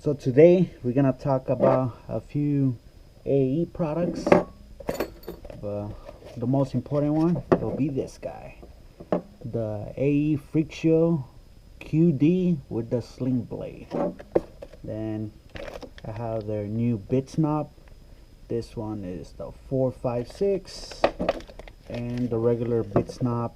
So today we're gonna talk about a few AAE products, but the most important one will be this guy, the AAE Freak Show QD with the sling blade. Then I have their new bits knob. This one is the 456 and the regular bits knob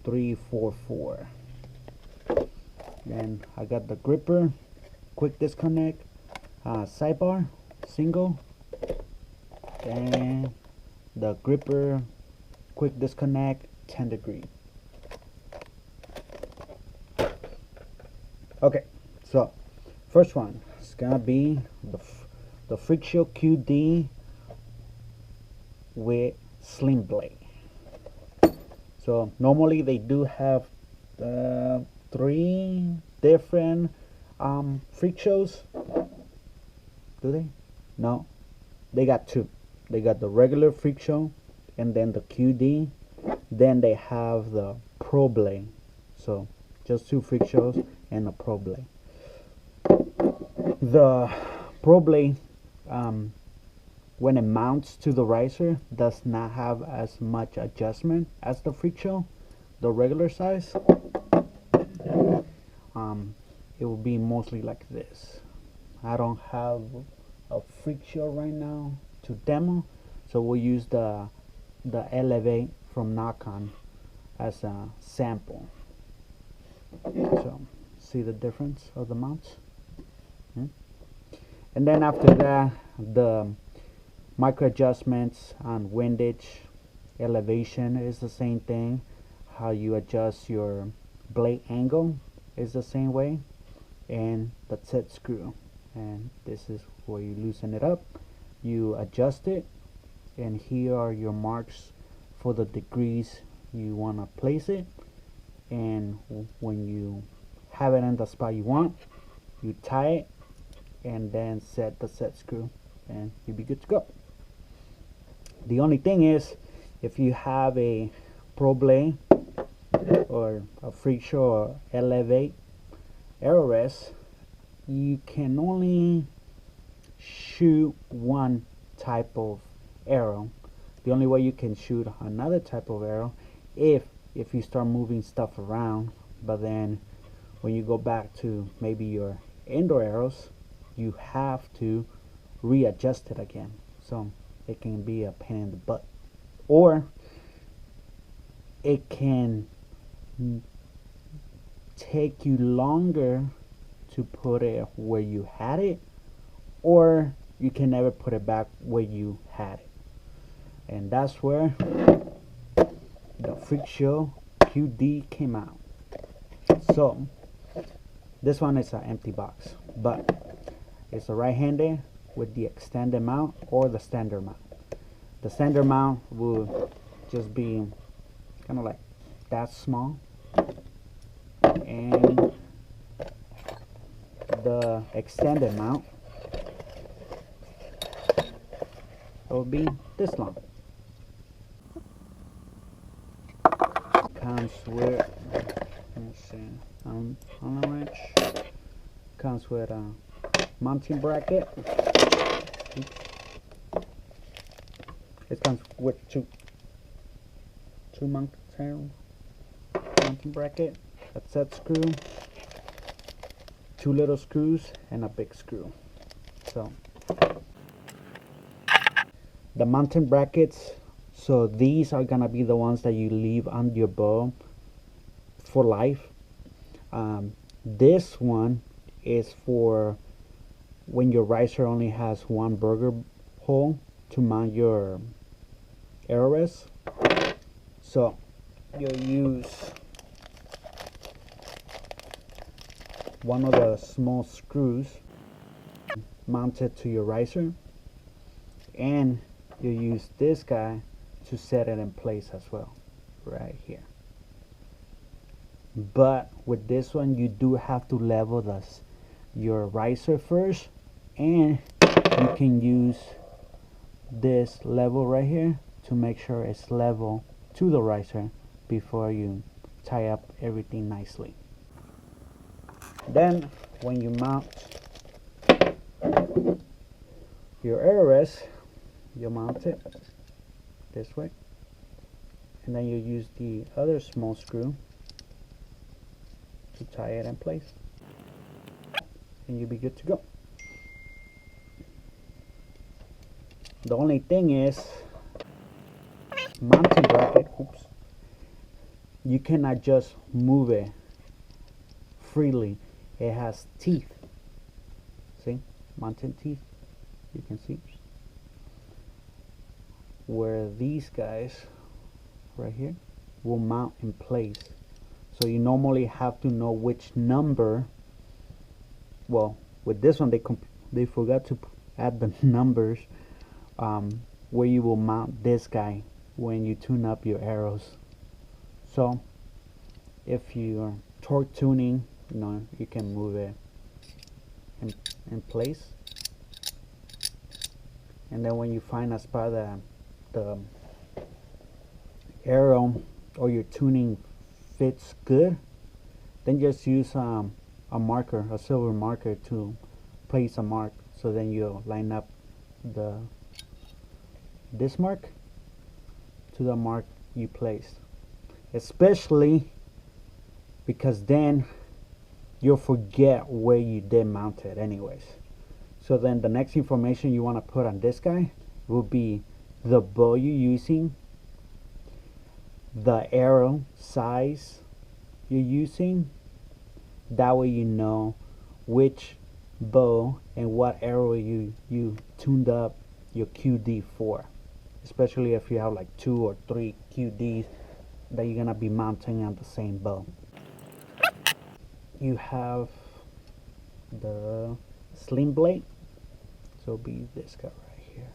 344. Then I got the gripper quick disconnect sidebar single, and the gripper quick disconnect 10 degree. Okay, so first one is gonna be the Freak Show QD with sling blade. So normally they do have 3 different Freak Shows. Do they? No, they got 2. They got the regular Freak Show and then the QD. Then they have the Pro Blade. So just 2 Freak Shows and a Pro Blade. The Pro Blade, when it mounts to the riser, does not have as much adjustment as the Freak Show, the regular size. It will be mostly like this. I don't have a Freak Show right now to demo, so we'll use the Elevate from Nakon as a sample. So see the difference of the mounts. And then after that, the micro adjustments on windage, elevation is the same thing. How you adjust your blade angle is the same way, and the set screw. And this is where you loosen it up, you adjust it, and here are your marks for the degrees you want to place it. And when you have it in the spot you want, you tie it and then set the set screw, and you'll be good to go. The only thing is, if you have a Pro Blade or a Freak Show or Elevate arrow rest, you can only shoot one type of arrow. The only way you can shoot another type of arrow if you start moving stuff around, but then when you go back to maybe your indoor arrows, you have to readjust it again. So it can be a pain in the butt, or it can take you longer to put it where you had it, or you can never put it back where you had it. And that's where the Freak Show QD came out. So this one is an empty box, but it's a right-handed with the extended mount or the standard mount. The standard mount will just be kind of like that small, and the extended mount will be this long. Comes with, let's see, on the wrench, comes with a mounting bracket. Oops. It comes with two mounting bracket, a set screw, 2 little screws, and a big screw. So the mounting brackets, so these are gonna be the ones that you leave on your bow for life. This one is for when your riser only has one burger hole to mount your arrow rest. So you'll use one of the small screws mounted to your riser, and you use this guy to set it in place as well, right here. But with this one, you do have to level your riser first, and you can use this level right here to make sure it's level to the riser before you tie up everything nicely. Then when you mount your arrows, you mount it this way, and then you use the other small screw to tie it in place, and you'll be good to go. The only thing is, mounting bracket, oops, you cannot just move it freely. It has teeth. See, mounting teeth, you can see. Where these guys right here will mount in place. So you normally have to know which number. Well, with this one they forgot to add the numbers where you will mount this guy when you tune up your arrows. So if you're torque tuning, you can move it in place, and then when you find a spot that the arrow or your tuning fits good, then just use a marker, a silver marker, to place a mark. So then you'll line up this mark to the mark you placed, especially because then you'll forget where you did mount it anyways. So then the next information you want to put on this guy will be the bow you're using, the arrow size you're using. That way you know which bow and what arrow you tuned up your QD for, especially if you have like 2 or 3 QDs that you're gonna be mounting on the same bow. You have the sling blade, so be this guy right here.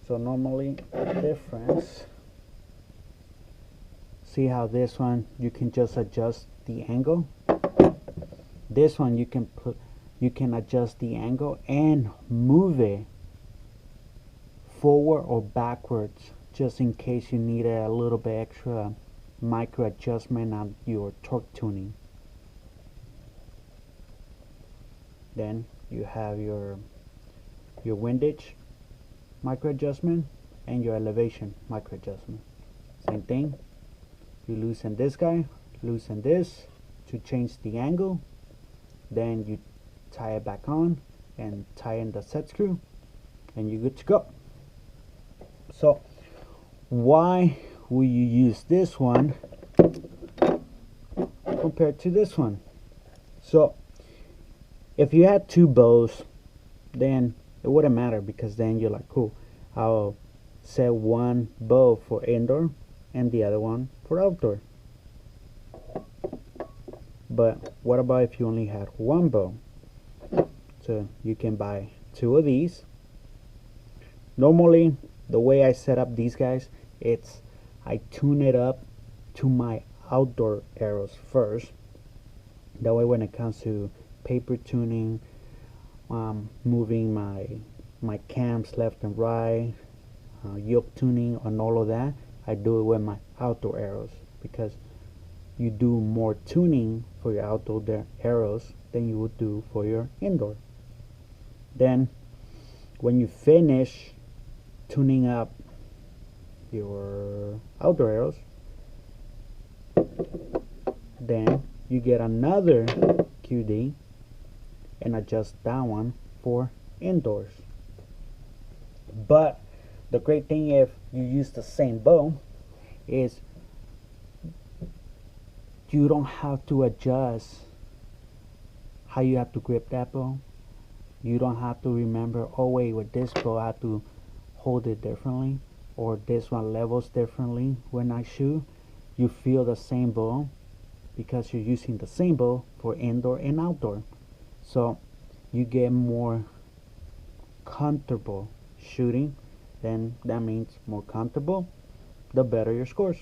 So normally the difference, see how this one you can just adjust the angle. This one you can adjust the angle and move it forward or backwards, just in case you need a little bit extra micro adjustment on your torque tuning. Then you have your windage micro adjustment and your elevation micro adjustment. Same thing, you loosen this guy, loosen this to change the angle, then you tie it back on and tie in the set screw, and you're good to go. So why will you use this one compared to this one? So if you had 2 bows, then it wouldn't matter, because then you're like, cool, I'll set one bow for indoor and the other one for outdoor. But what about if you only had one bow? So you can buy 2 of these. Normally the way I set up these guys, it's I tune it up to my outdoor arrows first. That way when it comes to paper tuning, moving my cams left and right, yoke tuning and all of that, I do it with my outdoor arrows, because you do more tuning for your outdoor arrows than you would do for your indoor. Then when you finish tuning up your outdoor arrows, then you get another QD and adjust that one for indoors. But the great thing, if you use the same bow, is you don't have to adjust how you have to grip that bow. You don't have to remember, oh wait, with this bow I have to hold it differently, or this one levels differently when I shoot. You feel the same bow because you're using the same bow for indoor and outdoor. So you get more comfortable shooting. Then that means more comfortable, the better your scores,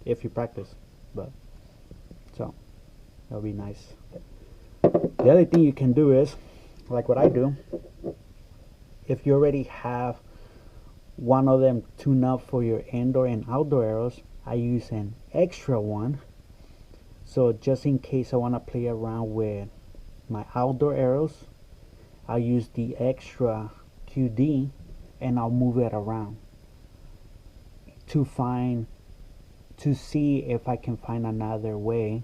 if you practice. But so that'll be nice. The other thing you can do is, like what I do, if you already have one of them tuned up for your indoor and outdoor arrows, I use an extra one. So just in case I want to play around with my outdoor arrows, I'll use the extra QD and I'll move it around to see if I can find another way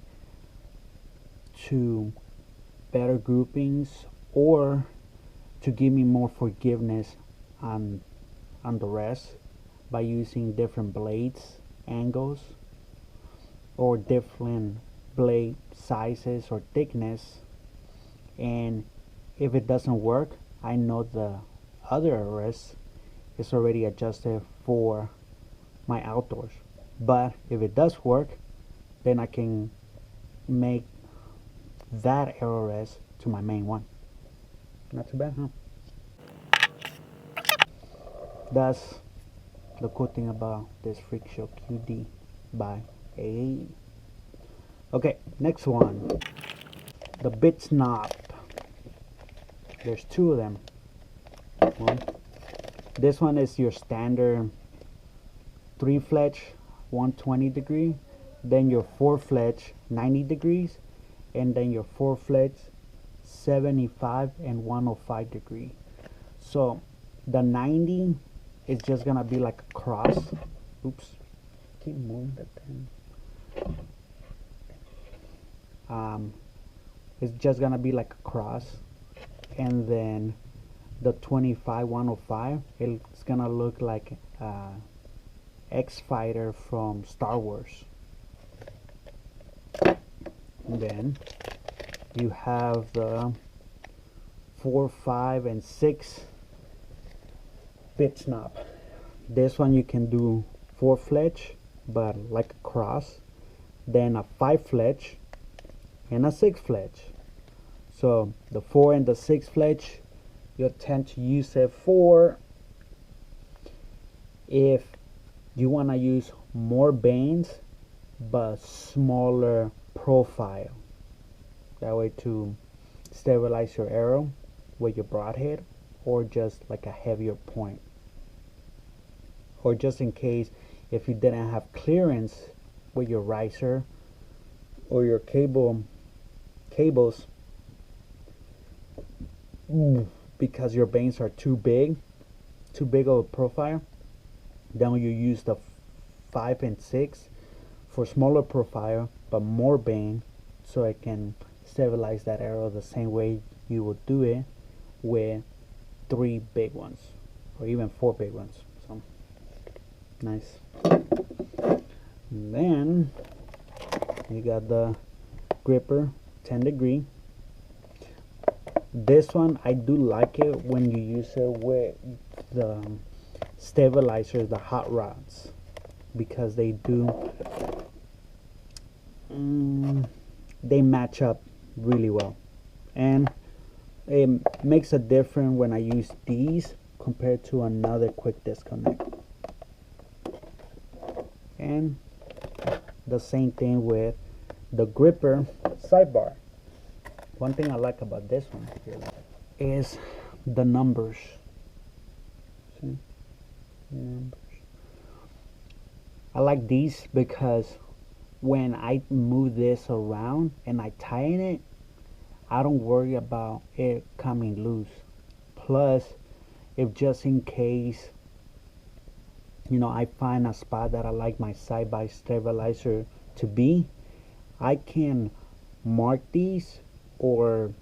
to better groupings, or to give me more forgiveness on the rest by using different blades angles or different blade sizes or thickness. And if it doesn't work, I know the other arrest is already adjusted for my outdoors. But if it does work, then I can make that arrest to my main one. Not too bad, huh? That's the cool thing about this Freak Show QD by AAE. Okay, next one. The bit knob. There's two of them. This one is your standard 3 fletch 120 degree, then your 4 fletch 90 degrees, and then your 4 fletch 75 and 105 degree. So the 90 is just gonna be like a cross. Oops, keep moving the pen. It's just gonna be like a cross, and then the 25 105, it's gonna look like X-Fighter from Star Wars. And then you have the 4, 5, and 6 bit knob. This one you can do 4 fletch, but like a cross, then a 5 fletch, and a 6 fletch. So the 4 and the 6 fletch, you'll tend to use it for if you want to use more bands but smaller profile. That way to stabilize your arrow with your broadhead, or just like a heavier point, or just in case if you didn't have clearance with your riser or your cables because your bands are too big of a profile, then you use the 5 and 6 for smaller profile but more band, so it can stabilize that arrow the same way you would do it with 3 big ones or even 4 big ones. So nice. And then you got the gripper 10 degree. This one I do like it when you use it with the stabilizers, the hot rods, because they do they match up really well, and it makes a difference when I use these compared to another quick disconnect. And the same thing with the gripper sidebar. One thing I like about this one here is the numbers. See? Numbers. I like these because when I move this around and I tighten it, I don't worry about it coming loose. Plus, if just in case, I find a spot that I like my side-by stabilizer to be, I can mark these, or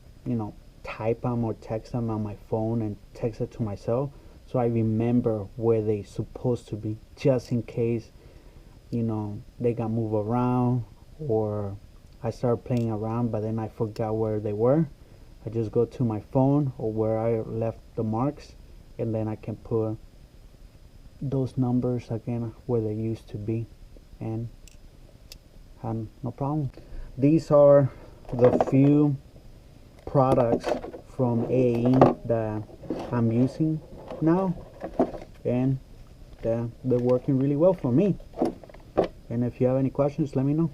type them or text them on my phone and text it to myself, so I remember where they're supposed to be, just in case they got moved around, or I started playing around but then I forgot where they were. I just go to my phone or where I left the marks, and then I can put those numbers again where they used to be, and have no problem. These are the few products from AAE that I'm using now, and they're working really well for me. And if you have any questions, let me know.